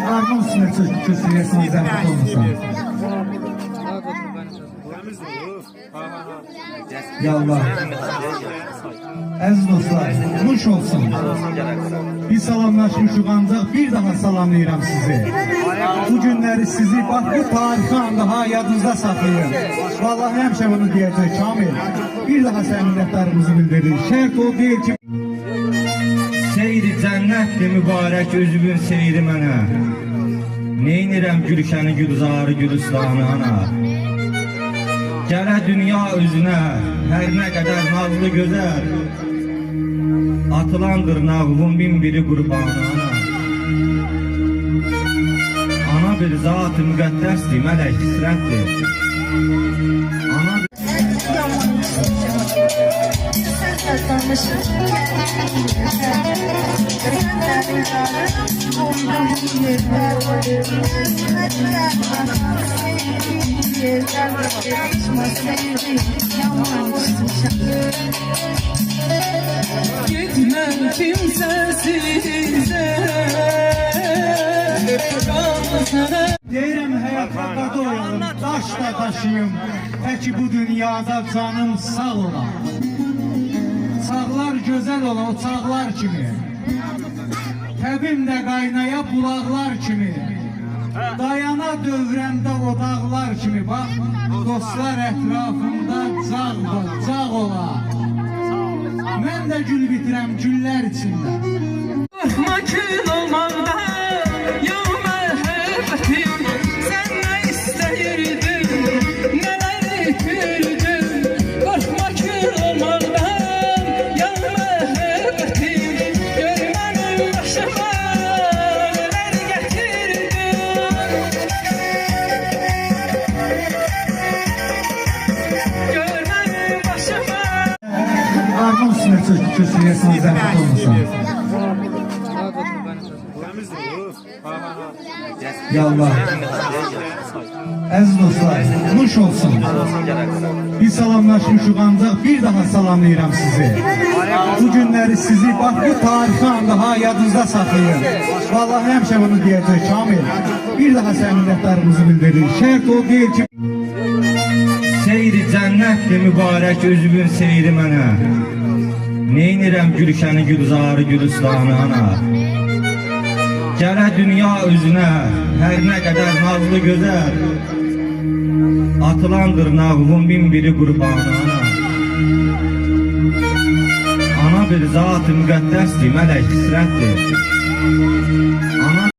Armağan üstüne köşeye zahmet olmuşam. Ya Allah. Əziz dostlar, nuş olsun. Bir salamlaşmışıq ancaq bir daha salamlayıram sizi. Bu günləri sizi bax bu tarixi anda ha yadınızda saxlayın. Vallahi həmişə bunu deyəcək Kamil. Bir daha səminətlərimizi bildirir. Şərt o deyil ki Seyri cənnətdir mübarək özümün seyri mənə. Neynirəm gülşəni gülzarı gülüstanı ana. Gələ dünya özünə hər nə qədər nazlı gözəl. Atılandır nağvun bin biri qurbanı ana. Ana bir zat-ı müqəddəsdir, mələk kisrətdir. Ana Gitmem kimsesize. deyirəm həyatda qada oyalım, daş da daşıyım. Peki bu dünyada canım sağ ola. Çağlar gözəl ola o çağlar kimi. Təbim də qaynaya bulaqlar kimi. Dayana dövrəmdə o dağlar kimi. Bax, dostlar ətrafımda cağ ola. Mən də gül bitirəm güllər içində. Korkma kül olmakta, yok mehbetim. Sen ne isteyirdin, neler itirdin. Korkma kül olmaktan, yok mehbetim. Görmenin başıma neler getirdin. Görmenin başıma. Armağan üstüne köşeye zahmet olmuşam. Ya Allah. Əziz dostlar, nuş olsun. Bir salamlaşmışıq ancaq bir daha salamlayıram sizi. Bu günləri sizi bax bu tarixi anda ha yadınızda saxlayın. Vallahi həmişə bunu deyəcək Kamil. Bir daha səminətlərimizi bildirir. Şərt o deyil ki Seyri cənnətdir mübarək özümün seyri mənə. Neynirəm gülşəni gülzarı gülüstanı ana. Gələ dünya özünə hər nə qədər nazlı gözəl. Atılandır nağvun bin biri qurbanı ana. Ana bir zat-ı müqəddəsdir, mələk kisrətdir. Ana